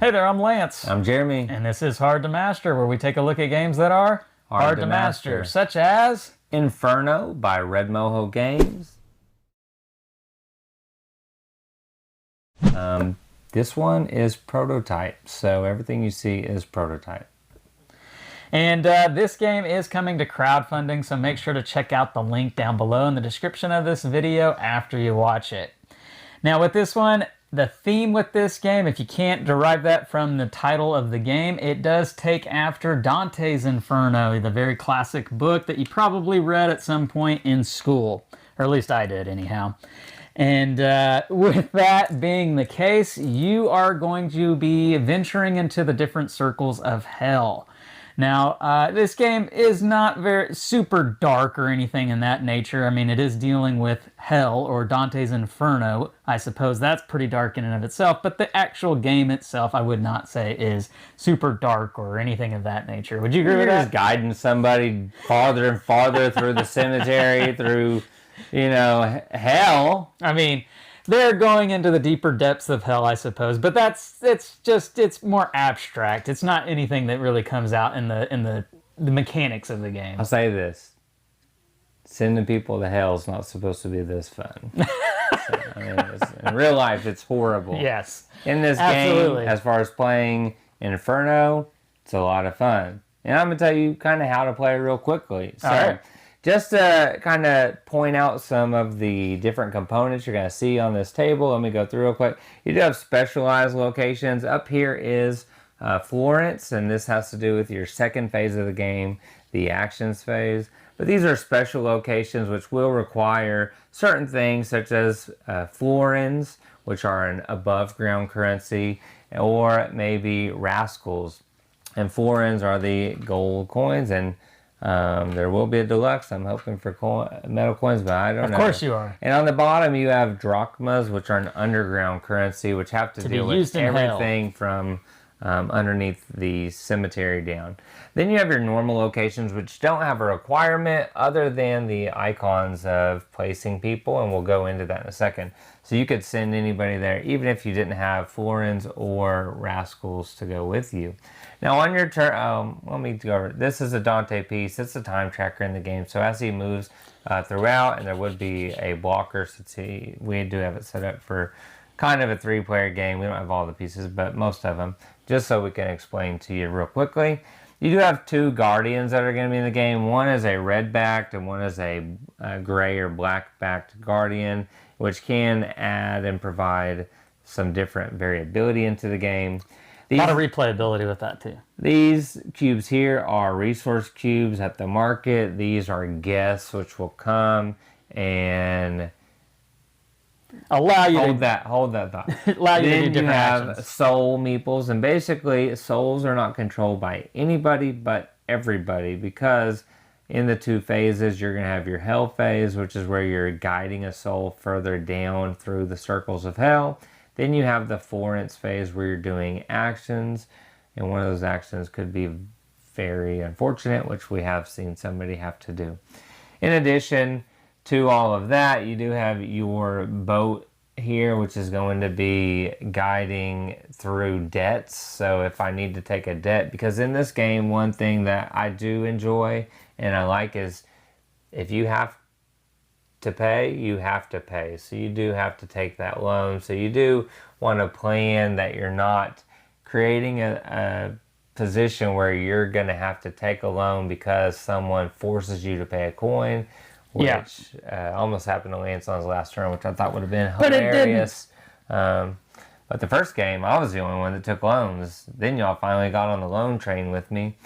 Hey there, I'm Lance. I'm Jeremy. And this is Hard to Master, where we take a look at games that are hard to master, such as Inferno by Red Mojo Games. This one is prototype, so everything you see is prototype. And this game is coming to crowdfunding, so make sure to check out the link down below in the description of this video after you watch it. Now with this one, the theme with this game, if you can't derive that from the title of the game, it does take after Dante's Inferno, the very classic book that you probably read at some point in school. Or at least I did, anyhow. And with that being the case, you are going to be venturing into the different circles of hell. Now, this game is not very super dark or anything in that nature. I mean, it is dealing with hell, or Dante's Inferno. I suppose that's pretty dark in and of itself, but the actual game itself, I would not say is super dark or anything of that nature. Would you agree with that? You're just guiding somebody farther and farther through the cemetery, through, you know, hell. I mean, they're going into the deeper depths of hell, I suppose, but it's more abstract. It's not anything that really comes out in the mechanics of the game. I'll say this: sending people to hell is not supposed to be this fun. So, I mean, in real life, it's horrible. Yes, in this absolutely. game, as far as playing Inferno, it's a lot of fun, and I'm gonna tell you kind of how to play it real quickly. So, all right. Just to kind of point out some of the different components you're going to see on this table, let me go through real quick. You do have specialized locations. Up here is Florence, and this has to do with your second phase of the game, the actions phase. But these are special locations which will require certain things such as florins, which are an above ground currency, or maybe rascals. And florins are the gold coins, and there will be a deluxe. I'm hoping for metal coins, but I don't know. Of course you are. And on the bottom, you have drachmas, which are an underground currency, which have to deal with everything from underneath the cemetery down. Then you have your normal locations, which don't have a requirement other than the icons of placing people, and we'll go into that in a second. So you could send anybody there, even if you didn't have florins or rascals to go with you. Now on your turn, let me go over. This is a Dante piece. It's a time tracker in the game. So as he moves throughout, and there would be a blocker, since we do have it set up for kind of a 3-player game. We don't have all the pieces, but most of them, just so we can explain to you real quickly. You do have 2 guardians that are going to be in the game. One is a red-backed and one is a gray or black-backed guardian, which can add and provide some different variability into the game. A lot of replayability with that too. These cubes here are resource cubes at the market. These are guests, which will come and allow you hold that thought. Allow you to do different you have actions. soul meeples, and basically souls are not controlled by anybody but everybody, because in the 2 phases you're going to have your hell phase, which is where you're guiding a soul further down through the circles of hell. Then you have the Florence phase where you're doing actions, and one of those actions could be very unfortunate, which we have seen somebody have to do. In addition to all of that, you do have your boat here, which is going to be guiding through debts. So if I need to take a debt, because in this game, one thing that I do enjoy and I like is if you have to pay, you have to pay. So you do have to take that loan. So you do want to plan that you're not creating a position where you're going to have to take a loan because someone forces you to pay a coin, which almost happened to Lance on his last turn, which I thought would have been hilarious. But the first game, I was the only one that took loans. Then y'all finally got on the loan train with me.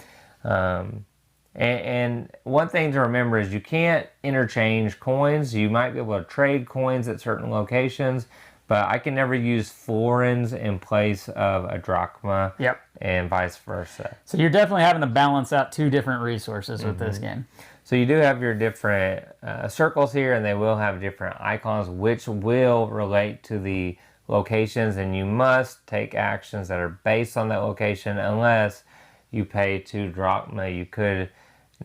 And one thing to remember is you can't interchange coins. You might be able to trade coins at certain locations, but I can never use florins in place of a drachma, and vice versa. So you're definitely having to balance out 2 different resources with this game. So you do have your different circles here, and they will have different icons, which will relate to the locations, and you must take actions that are based on that location unless you pay 2 drachma. You could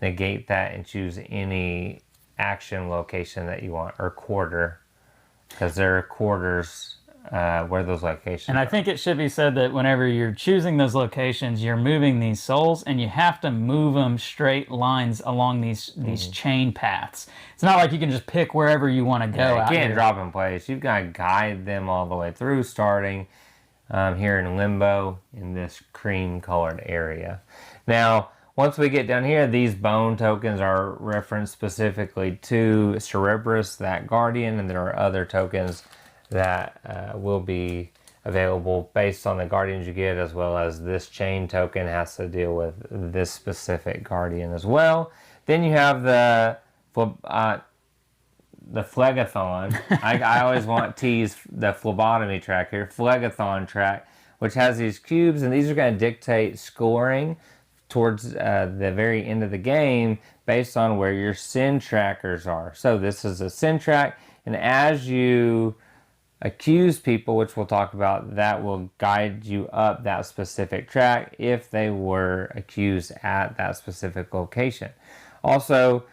negate that and choose any action location that you want, or quarter, because there are quarters where those locations And I think it should be said that whenever you're choosing those locations, you're moving these souls, and you have to move them straight lines along these chain paths. It's not like you can just pick wherever you want to go. You out can't here. drop in place. You've got to guide them all the way through, starting here in limbo in this cream colored area. Now, once we get down here, these bone tokens are referenced specifically to Cerberus, that guardian, and there are other tokens that will be available based on the guardians you get, as well as this chain token has to deal with this specific guardian as well. Then you have the phlegathon. I always want to tease the phlebotomy track here. Phlegathon track, which has these cubes, and these are going to dictate scoring towards the very end of the game based on where your sin trackers are. So this is a sin track, and as you accuse people, which we'll talk about, that will guide you up that specific track if they were accused at that specific location. Also,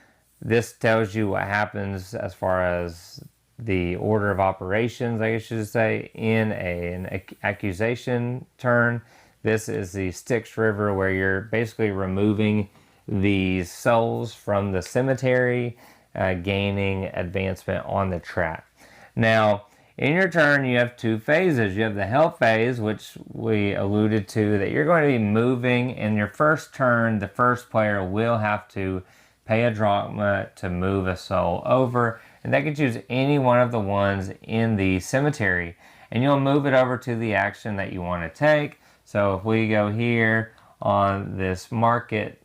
this tells you what happens as far as the order of operations, I guess you should say, in an accusation turn. This is the Styx River, where you're basically removing these souls from the cemetery, gaining advancement on the track. Now, in your turn, you have two phases. You have the health phase, which we alluded to, that you're going to be moving. In your first turn, the first player will have to pay a drachma to move a soul over, and they can choose any one of the ones in the cemetery, and you'll move it over to the action that you want to take. So if we go here on this market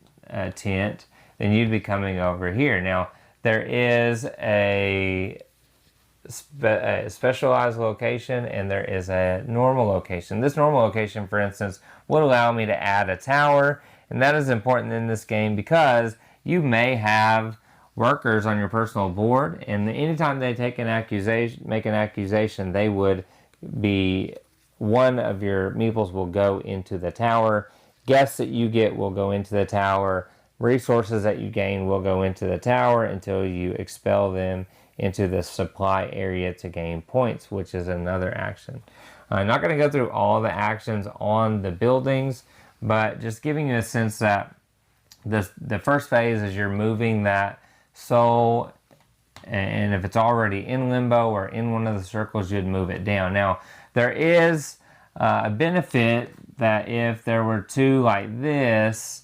tent, then you'd be coming over here. Now, there is a specialized location and there is a normal location. This normal location, for instance, would allow me to add a tower, and that is important in this game because you may have workers on your personal board, and anytime they make an accusation, they would be, one of your meeples will go into the tower. Guests that you get will go into the tower. Resources that you gain will go into the tower until you expel them into the supply area to gain points, which is another action. I'm not going to go through all the actions on the buildings, but just giving you a sense that the first phase is you're moving that soul, and if it's already in limbo or in one of the circles, you'd move it down. Now, there is a benefit that if there were two like this,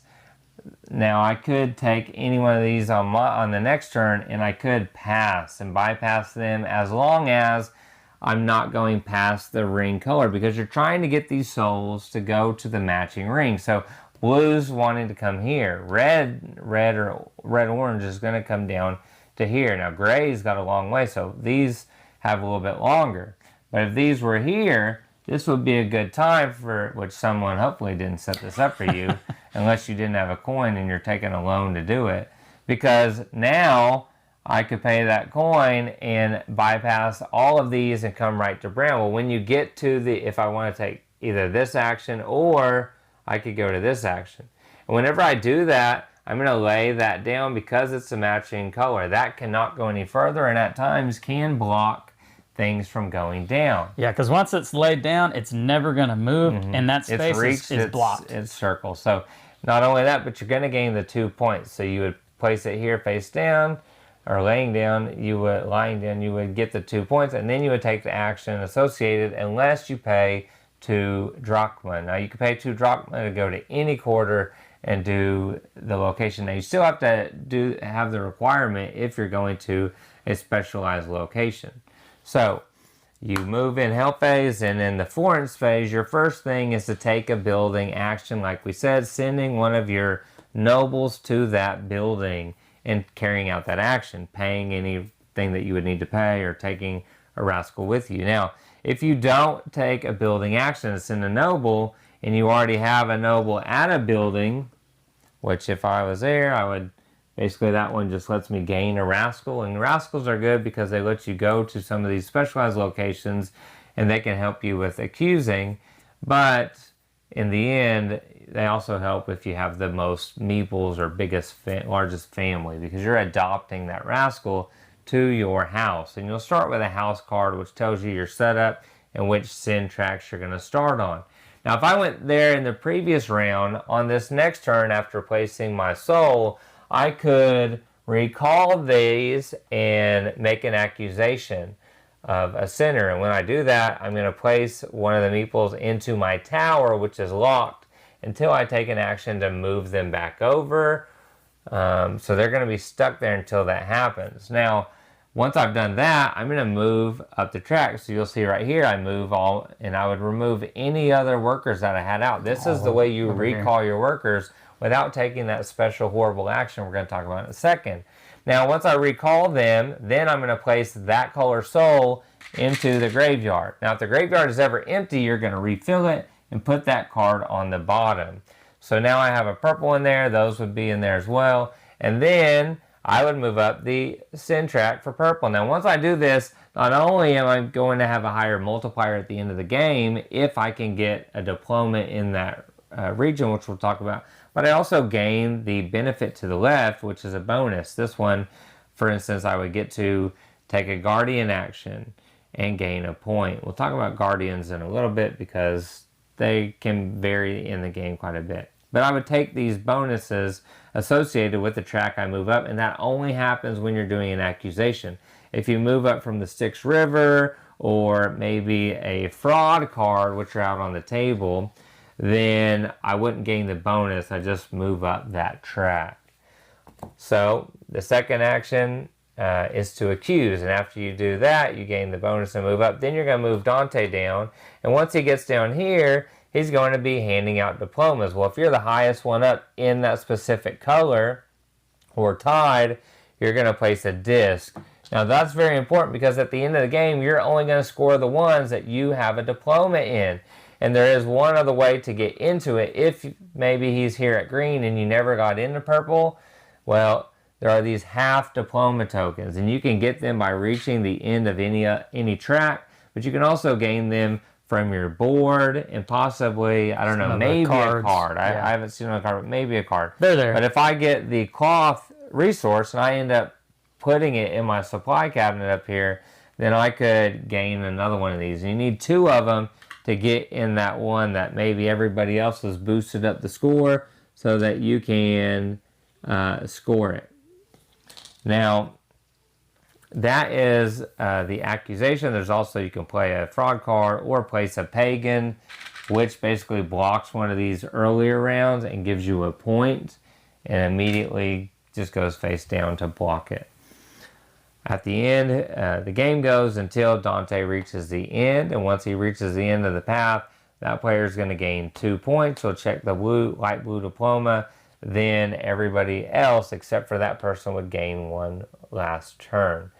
now I could take any one of these on the next turn, and I could pass and bypass them as long as I'm not going past the ring color, because you're trying to get these souls to go to the matching ring. So blue's wanting to come here. Red or red-orange is going to come down to here. Now gray's got a long way, so these have a little bit longer. But if these were here, this would be a good time for, which someone hopefully didn't set this up for you, unless you didn't have a coin and you're taking a loan to do it. Because now I could pay that coin and bypass all of these and come right to brown. Well, when you get to if I want to take either this action or I could go to this action. And whenever I do that, I'm going to lay that down because it's a matching color. That cannot go any further, and at times can block things from going down. Yeah, because once it's laid down, it's never going to move, and that space is blocked. It's circle. So not only that, but you're going to gain the 2 points. So you would place it here face down, or lying down, you would get the 2 points, and then you would take the action associated unless you pay 2 drachma. Now you can pay 2 drachma to go to any quarter and do the location. Now you still have to have the requirement if you're going to a specialized location. So you move in health phase, and in the Florence phase, your first thing is to take a building action, like we said, sending one of your nobles to that building and carrying out that action, paying anything that you would need to pay, or taking a rascal with you. Now, if you don't take a building action and send a noble, and you already have a noble at a building, which if I was there, I would, basically that one just lets me gain a rascal, and rascals are good because they let you go to some of these specialized locations and they can help you with accusing, but in the end, they also help if you have the most meeples or largest family, because you're adopting that rascal to your house. And you'll start with a house card, which tells you your setup and which sin tracks you're going to start on. Now, if I went there in the previous round, on this next turn after placing my soul, I could recall these and make an accusation of a sinner. And when I do that, I'm going to place one of the meeples into my tower, which is locked, until I take an action to move them back over. So they're going to be stuck there until that happens. Now, once I've done that, I'm going to move up the track. So you'll see right here, I move all, and I would remove any other workers that I had out. This is the way you recall your workers without taking that special horrible action we're going to talk about in a second. Now, once I recall them, then I'm going to place that color soul into the graveyard. Now, if the graveyard is ever empty, you're going to refill it and put that card on the bottom. So now I have a purple in there. Those would be in there as well. And then I would move up the sin track for purple. Now, once I do this, not only am I going to have a higher multiplier at the end of the game if I can get a diploma in that region, which we'll talk about, but I also gain the benefit to the left, which is a bonus. This one, for instance, I would get to take a guardian action and gain a point. We'll talk about guardians in a little bit because they can vary in the game quite a bit. But I would take these bonuses associated with the track I move up, and that only happens when you're doing an accusation. If you move up from the Styx River or maybe a fraud card, which are out on the table, then I wouldn't gain the bonus. I just move up that track. So the second action is to accuse, and after you do that, you gain the bonus and move up. Then you're going to move Dante down, and once he gets down here, he's going to be handing out diplomas. Well, if you're the highest one up in that specific color or tied, you're going to place a disc. Now, that's very important because at the end of the game, you're only going to score the ones that you have a diploma in. And there is one other way to get into it. If maybe he's here at green and you never got into purple, well, there are these half diploma tokens, and you can get them by reaching the end of any track, but you can also gain them from your board and possibly, I don't know, maybe a card. I haven't seen a card, but maybe a card. They're there. But if I get the cloth resource and I end up putting it in my supply cabinet up here, then I could gain another one of these. And you need two of them to get in that one that maybe everybody else has boosted up the score so that you can score it. Now, that is the accusation. There's also, you can play a fraud card or place a pagan, which basically blocks one of these earlier rounds and gives you a point and immediately just goes face down to block it. At the end, the game goes until Dante reaches the end, and once he reaches the end of the path, that player is going to gain 2 points. He'll check the light blue diploma. Then everybody else, except for that person, would gain one last turn.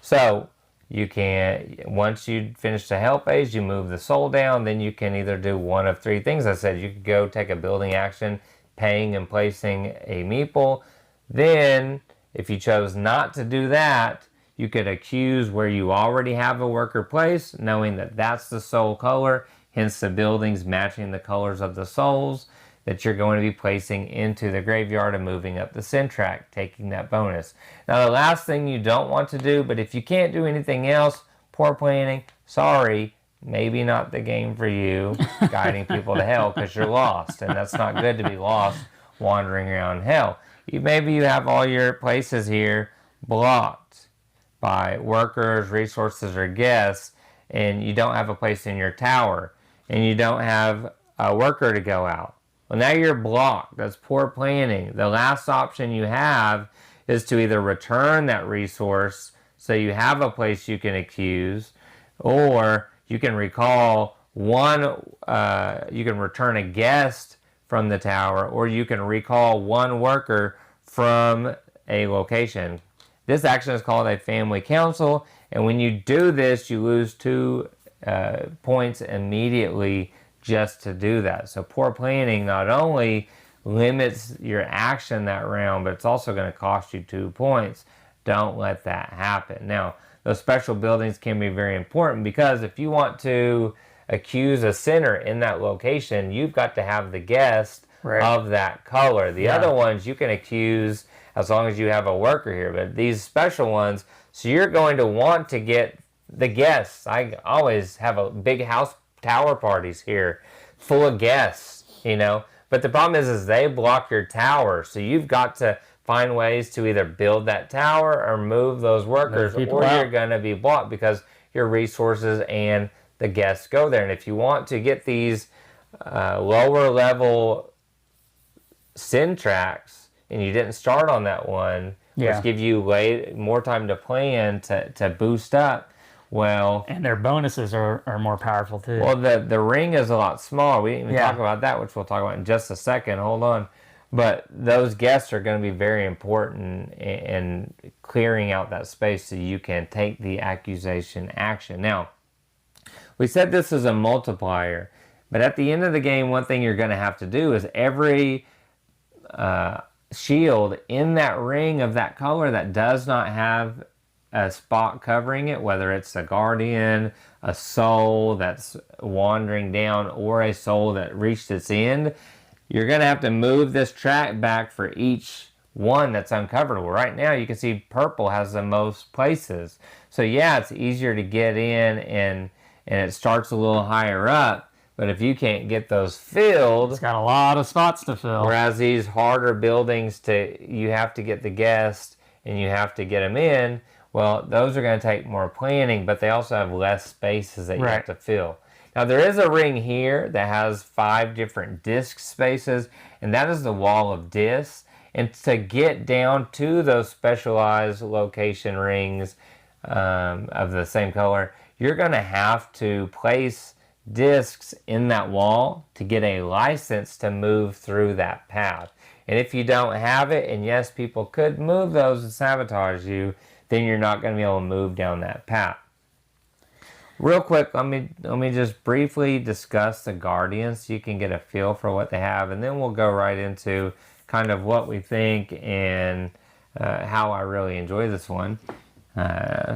So you can, once you finish the hell phase, you move the soul down. Then you can either do one of three things. I said you could go take a building action, paying and placing a meeple. Then, if you chose not to do that, you could accuse where you already have a worker placed, knowing that that's the soul color, hence the buildings matching the colors of the souls that you're going to be placing into the graveyard and moving up the sin track, taking that bonus. Now, the last thing you don't want to do, but if you can't do anything else, poor planning, sorry, maybe not the game for you, guiding people to hell because you're lost, and that's not good to be lost wandering around hell. Maybe you have all your places here blocked by workers, resources, or guests, and you don't have a place in your tower, and you don't have a worker to go out. Well, now you're blocked. That's poor planning. The last option you have is to either return that resource so you have a place you can accuse, or you can recall one, you can return a guest from the tower, or you can recall one worker from a location. This action is called a family council, and when you do this, you lose 2 points immediately just to do that. So poor planning not only limits your action that round, but it's also going to cost you 2 points. Don't let that happen. Now, those special buildings can be very important because if you want to accuse a sinner in that location, you've got to have the guest of that color. The other ones you can accuse as long as you have a worker here, but these special ones, so you're going to want to get the guests. I always have a big house tower parties here full of guests, you know. But the problem is they block your tower. So you've got to find ways to either build that tower or move those workers, or you're going to be blocked because your resources and the guests go there. And if you want to get these lower level sin tracks and you didn't start on that one, which give you more time to plan to boost up, well, and their bonuses are more powerful too. Well, the ring is a lot smaller. We didn't even talk about that, which we'll talk about in just a second. Hold on. But those guests are going to be very important in clearing out that space so you can take the accusation action. Now, we said this is a multiplier, but at the end of the game, one thing you're going to have to do is every shield in that ring of that color that does not have a spot covering it, whether it's a guardian, a soul that's wandering down, or a soul that reached its end, you're going to have to move this track back for each one that's uncoverable. Right now you can see purple has the most places. So yeah, it's easier to get in and it starts a little higher up, but if you can't get those filled, it's got a lot of spots to fill. Whereas these harder buildings, you have to get the guests and you have to get them in. Well, those are going to take more planning, but they also have less spaces that you have to fill. Now, there is a ring here that has 5 different disc spaces, and that is the wall of discs. And to get down to those specialized location rings of the same color, you're going to have to place discs in that wall to get a license to move through that path. And if you don't have it, and yes, people could move those and sabotage you, then you're not going to be able to move down that path. Real quick, let me just briefly discuss the Guardians so you can get a feel for what they have, and then we'll go right into kind of what we think and how I really enjoy this one.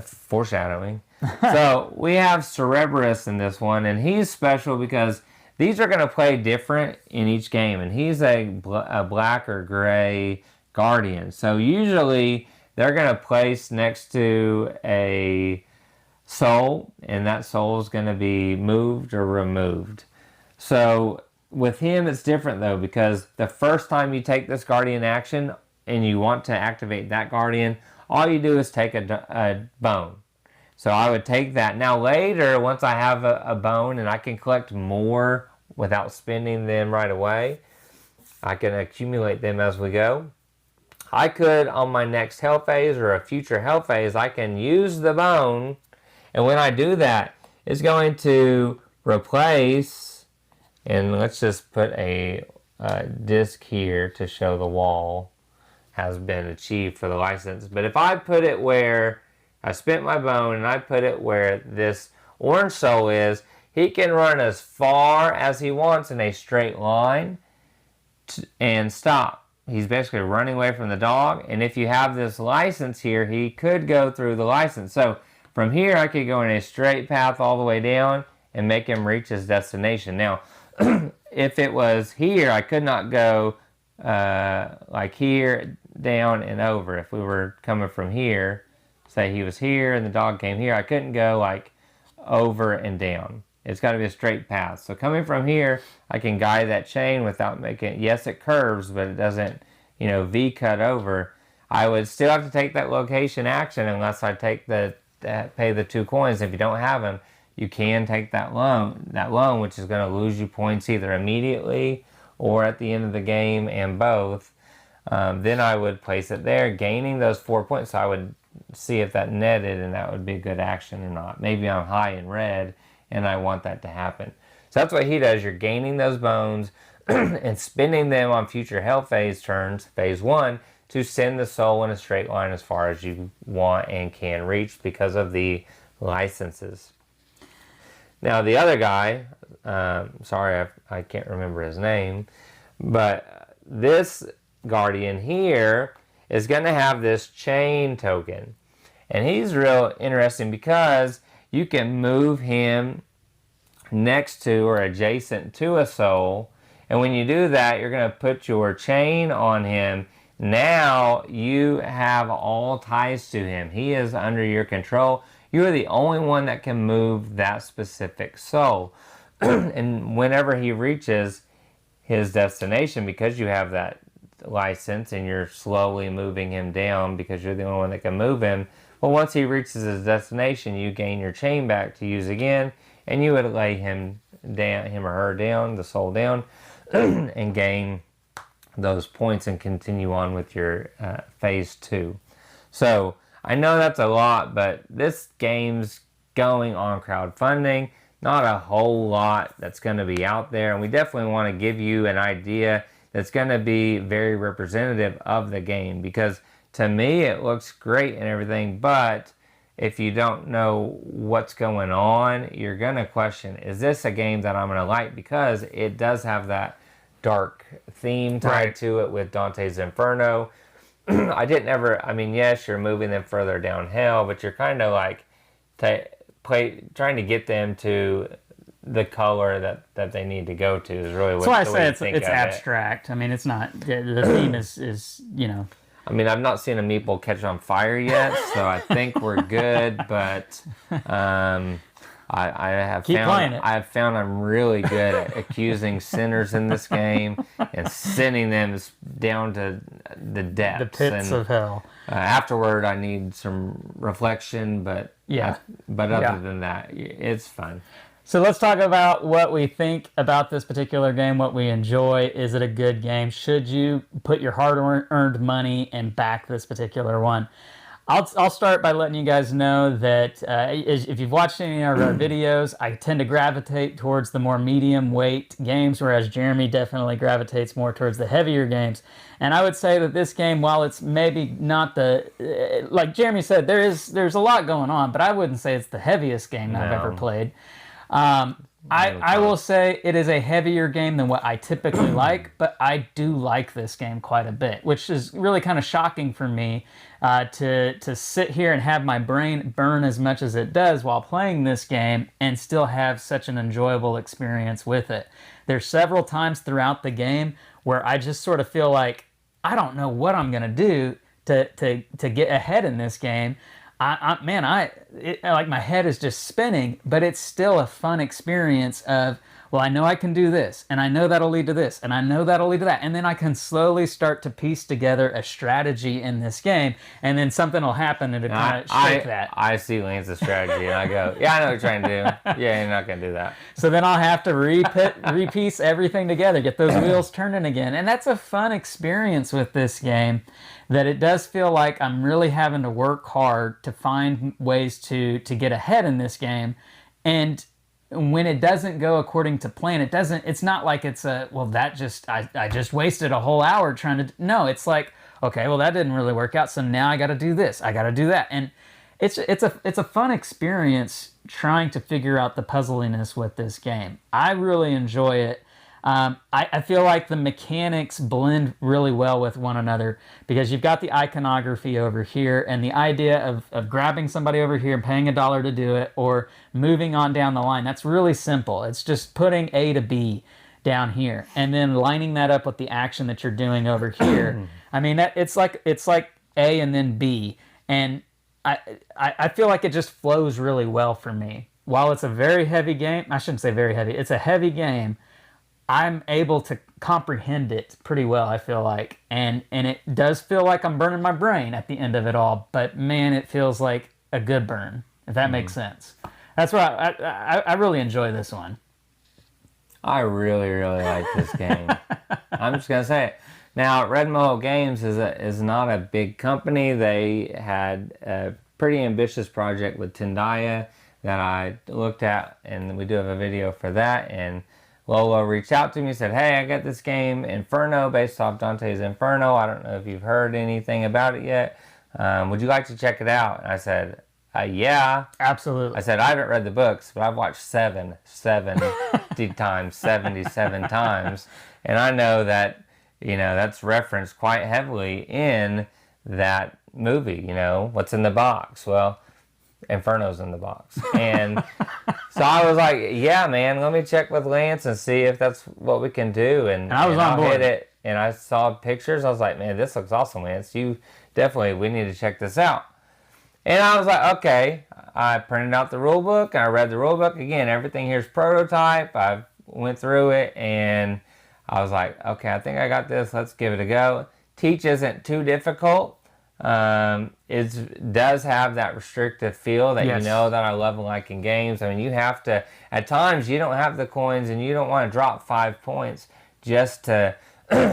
Foreshadowing. So we have Cerberus in this one, and he's special because these are going to play different in each game, and he's a black or gray Guardian. So usually they're going to place next to a soul, and that soul is going to be moved or removed. So with him, it's different though, because the first time you take this Guardian action and you want to activate that Guardian, all you do is take a bone. So I would take that. Now later, once I have a bone and I can collect more without spending them right away, I can accumulate them as we go. I could, on my next hell phase or a future hell phase, I can use the bone, and when I do that, it's going to replace, and let's just put a disc here to show the wall has been achieved for the license. But if I put it where I spent my bone and I put it where this orange soul is, he can run as far as he wants in a straight line and stop. He's basically running away from the dog, and if you have this license here, he could go through the license. So from here, I could go in a straight path all the way down and make him reach his destination. Now, if it was here, I could not go like here, down, and over. If we were coming from here, say he was here and the dog came here, I couldn't go like over and down. It's got to be a straight path. So coming from here, I can guide that chain without making, yes, it curves, but it doesn't, V cut over. I would still have to take that location action unless I take pay the 2 coins. If you don't have them, you can take that loan, which is going to lose you points either immediately or at the end of the game, and both. Then I would place it there, gaining those 4 points. So I would see if that netted, and that would be a good action or not. Maybe I'm high in red, and I want that to happen. So that's what he does. You're gaining those bones and spending them on future hell phase turns, phase 1, to send the soul in a straight line as far as you want and can reach because of the licenses. Now the other guy, sorry I can't remember his name, but this Guardian here is going to have this chain token. And he's real interesting because you can move him next to or adjacent to a soul. And when you do that, you're going to put your chain on him. Now you have all ties to him. He is under your control. You are the only one that can move that specific soul. And whenever he reaches his destination, because you have that license and you're slowly moving him down because you're the only one that can move him, well, once he reaches his destination, you gain your chain back to use again, and you would lay him down, him or her down, the soul down, and gain those points and continue on with your phase 2. So I know that's a lot, but this game's going on crowdfunding. Not a whole lot that's going to be out there, and we definitely want to give you an idea that's going to be very representative of the game, because to me it looks great and everything, but if you don't know what's going on, you're going to question, is this a game that I'm going to like? Because it does have that dark theme tied to it with Dante's Inferno. I mean, yes, you're moving them further downhill, but you're kind of like trying to get them to the color that they need to go to is really what. That's why I say it's abstract. I mean, it's not, the theme is, you know. I mean, I've not seen a meeple catch on fire yet, so I think we're good, but I have found I'm really good at accusing sinners in this game and sending them down to the depths. The pits of hell. Afterward, I need some reflection, but yeah. Other than that, it's fun. So let's talk about what we think about this particular game, what we enjoy. Is it a good game? Should you put your hard-earned money and back this particular one? I'll start by letting you guys know that if you've watched any of our videos, I tend to gravitate towards the more medium weight games, whereas Jeremy definitely gravitates more towards the heavier games. And I would say that this game, while it's maybe not the, like Jeremy said, there's a lot going on, but I wouldn't say it's the heaviest game I've ever played. I will say it is a heavier game than what I typically like, but I do like this game quite a bit, which is really kind of shocking for me to sit here and have my brain burn as much as it does while playing this game and still have such an enjoyable experience with it. There's several times throughout the game where I just sort of feel like I don't know what I'm going to do to get ahead in this game. Like my head is just spinning, but it's still a fun experience of, well, I know I can do this, and I know that'll lead to this, and I know that'll lead to that, and then I can slowly start to piece together a strategy in this game, and then something will happen and it'll kind of shake that. I see Lance's strategy, and I go, yeah, I know what you're trying to do. Yeah, you're not going to do that. So then I'll have to repiece everything together, get those wheels turning again, and that's a fun experience with this game. That it does feel like I'm really having to work hard to find ways to get ahead in this game. And when it doesn't go according to plan, it's not like it's I just wasted a whole hour trying to, no, it's like, okay, well, that didn't really work out, so now I got to do this, I got to do that. And it's a fun experience trying to figure out the puzzliness with this game. I really enjoy it. I feel like the mechanics blend really well with one another because you've got the iconography over here and the idea of grabbing somebody over here and paying $1 to do it or moving on down the line. That's really simple. It's just putting A to B down here and then lining that up with the action that you're doing over here. I mean, it's like A and then B. And I feel like it just flows really well for me. While it's a very heavy game, I shouldn't say very heavy, it's a heavy game. I'm able to comprehend it pretty well, I feel like. And it does feel like I'm burning my brain at the end of it all. But, man, it feels like a good burn, if that makes sense. That's why I really enjoy this one. I really, really like this game. I'm just going to say it. Now, Red Mojo Games is not a big company. They had a pretty ambitious project with Tindaya that I looked at, and we do have a video for that. And Lolo reached out to me and said, hey, I got this game, Inferno, based off Dante's Inferno. I don't know if you've heard anything about it yet. Would you like to check it out? And I said, yeah. Absolutely. I said, I haven't read the books, but I've watched 70 times, 77 times. And I know that, that's referenced quite heavily in that movie, what's in the box. Well, Inferno's in the box. And so I was like, yeah, man, let me check with Lance and see if that's what we can do. And I was on board. Hit it, and I saw pictures. I was like, man, this looks awesome, Lance. We need to check this out. And I was like, okay. I printed out the rule book. I read the rule book. Again, everything here's prototype. I went through it and I was like, okay, I think I got this. Let's give it a go. Teach isn't too difficult. It does have that restrictive feel that Yes. you know that I love and like in games. I mean, you have to, at times, you don't have the coins and you don't want to drop 5 points just to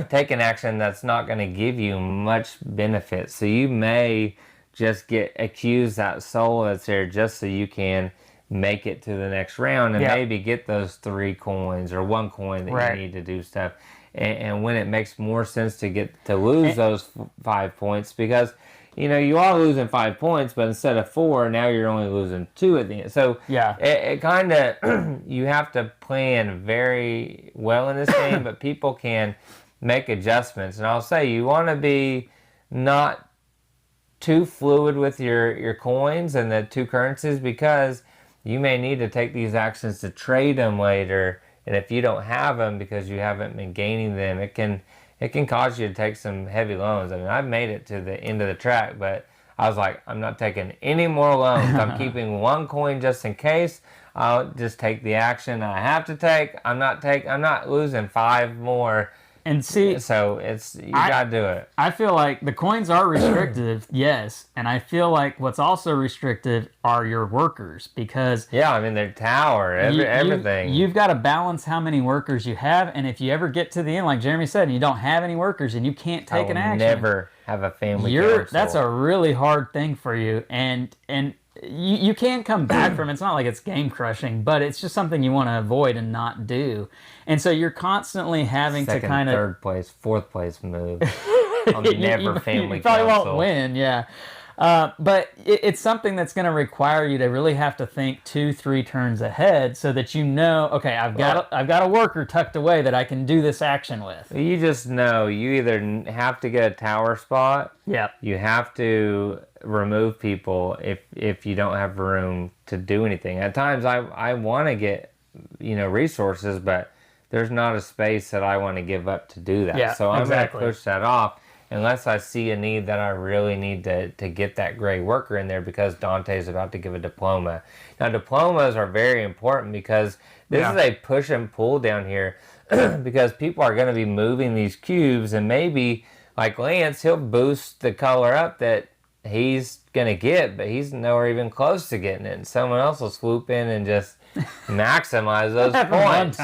take an action that's not going to give you much benefit. So you may just accuse that soul that's there just so you can make it to the next round and maybe get those 3 coins or 1 coin that you need to do stuff. And when it makes more sense to lose those 5 points, because you are losing 5 points, but instead of 4, now you're only losing 2 at the end. So it kind of you have to plan very well in this game, but people can make adjustments. And I'll say you want to be not too fluid with your coins and the 2 currencies, because you may need to take these actions to trade them later. And if you don't have them because you haven't been gaining them, it can cause you to take some heavy loans. I mean, I've made it to the end of the track, but I was like, I'm not taking any more loans. I'm keeping 1 coin just in case. I'll just take the action I have to take. I'm not losing 5 more. And see, so you gotta do it. I feel like the coins are restrictive, yes, and I feel like what's also restrictive are your workers, because I mean their tower, everything. You've got to balance how many workers you have, and if you ever get to the end, like Jeremy said, and you don't have any workers and you can't take an action, never have a family council. That's a really hard thing for you, and you can come back from it. It's not like it's game crushing, but it's just something you want to avoid and not do. And so you're constantly having to kind of 3rd place, 4th place move. I'll never family you probably council. won't win, yeah. But it's something that's going to require you to really have to think 2-3 turns ahead, so that okay, I've got a worker tucked away that I can do this action with. You just know you either have to get a tower spot. Yep. You have to remove people if you don't have room to do anything. At times I want to get resources, but there's not a space that I want to give up to do that. Yeah, so I'm exactly. going to push that off unless I see a need that I really need to get that gray worker in there, because Dante is about to give a diploma. Now, diplomas are very important because this is a push and pull down here because people are going to be moving these cubes, and maybe, like Lance, he'll boost the color up that he's going to get, but he's nowhere even close to getting it. And someone else will swoop in and just maximize those points.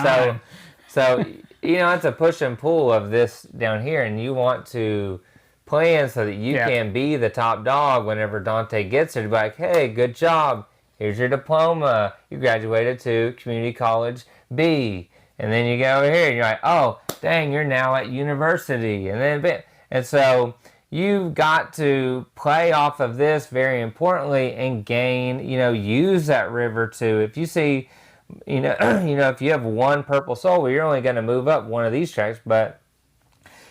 So it's a push and pull of this down here, and you want to plan so that you can be the top dog whenever Dante gets it. Be like, hey, good job. Here's your diploma. You graduated to Community College B. And then you go over here and you're like, oh, dang, you're now at university. And so you've got to play off of this very importantly and gain, use that river to, if you see, if you have 1 purple soul, well, you're only going to move up 1 of these tracks. But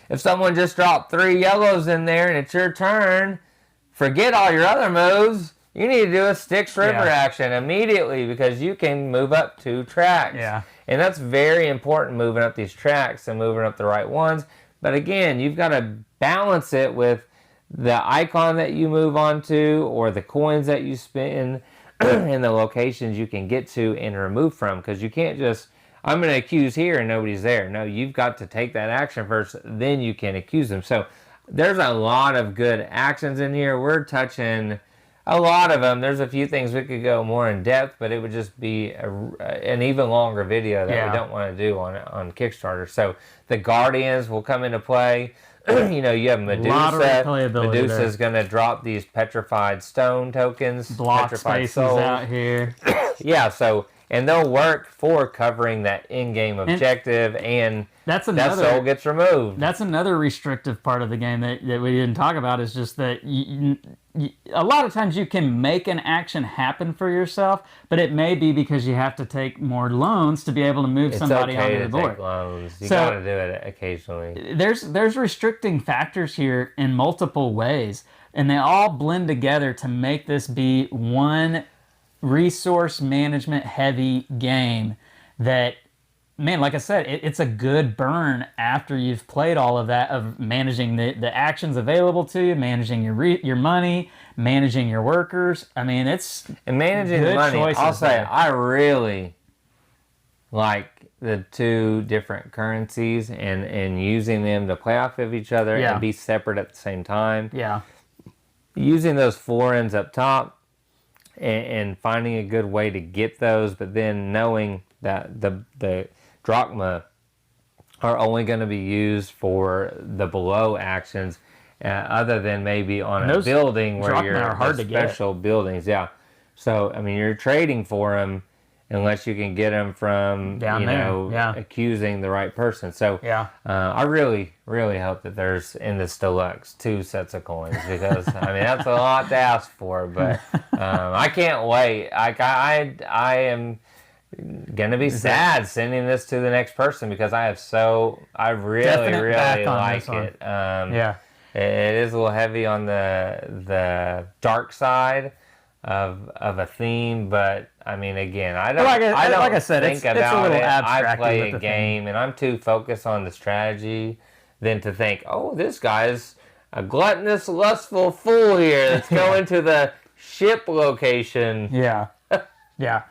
if someone just dropped 3 yellows in there and it's your turn, forget all your other moves. You need to do a Styx River action immediately, because you can move up 2 tracks. Yeah. And that's very important, moving up these tracks and moving up the right ones. But again, you've got to balance it with the icon that you move on to, or the coins that you spend, and the locations you can get to and remove from. Because you can't just, I'm going to accuse here and nobody's there. No, you've got to take that action first, then you can accuse them. So there's a lot of good actions in here. We're touching a lot of them. There's a few things we could go more in depth, but it would just be an even longer video that we don't want to do on Kickstarter. So the Guardians will come into play. You have Medusa. Medusa's going to drop these petrified stone tokens. Block petrified spaces souls out here. And they'll work for covering that in-game objective, and that soul gets removed. That's another restrictive part of the game that we didn't talk about, is just that a lot of times you can make an action happen for yourself, but it may be because you have to take more loans to be able to move somebody onto the board. Take loans. You got to do it occasionally. There's restricting factors here in multiple ways, and they all blend together to make this be one resource management heavy game that man, like I said, it's a good burn after you've played all of that, of managing the actions available to you, managing your money, managing your workers. I mean, it's and managing good money. choices I'll say there. I really like the two different currencies and using them to play off of each other Yeah. and be separate at the same time. Yeah. Using those florins up top and finding a good way to get those, but then knowing that the drachma are only going to be used for the below actions, other than maybe on a building where drachma you're are hard to get. special buildings. Yeah. So, I mean, you're trading for them unless you can get them from, Down you there, know, yeah. accusing the right person. So, Yeah. I really, really hope that there's, in this deluxe, 2 sets of coins, because, I mean, that's a lot to ask for, but I can't wait. I am going to be sad sending this to the next person, because I really, Definite really back on like this one. it. Yeah. It is a little heavy on the dark side of a theme, but I mean, again, I don't Like I said, think it's a about little it. I abstract play with a the game, and I'm too focused on the strategy than to think, oh, this guy's a gluttonous, lustful fool here that's going to the ship location. Yeah. Yeah.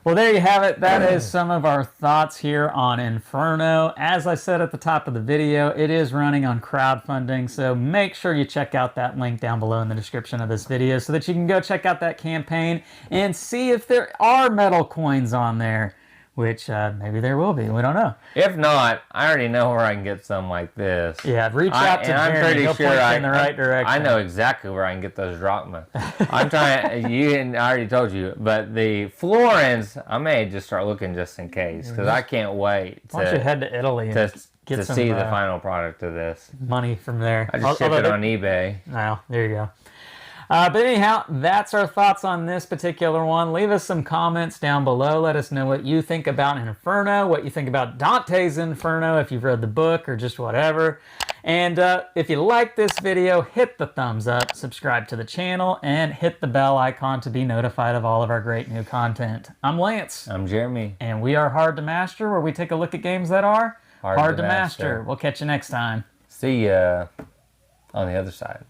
Well, there you have it. That is some of our thoughts here on Inferno. As I said at the top of the video, it is running on crowdfunding, so make sure you check out that link down below in the description of this video so that you can go check out that campaign and see if there are metal coins on there, which maybe there will be. We don't know. If not, I already know where I can get some like this. Yeah, reach out to Jeremy. He'll point you in the right direction. I know exactly where I can get those drachma. I'm trying. I already told you, but the florins, I may just start looking just in case, because I can't wait Why don't you head to Italy and get to some see the final product of this. money from there? I just ship it on eBay. Well, there you go. But anyhow, that's our thoughts on this particular one. Leave us some comments down below. Let us know what you think about Inferno, what you think about Dante's Inferno, if you've read the book or just whatever. And if you like this video, hit the thumbs up, subscribe to the channel, and hit the bell icon to be notified of all of our great new content. I'm Lance. I'm Jeremy. And we are Hard to Master, where we take a look at games that are hard to master. We'll catch you next time. See ya on the other side.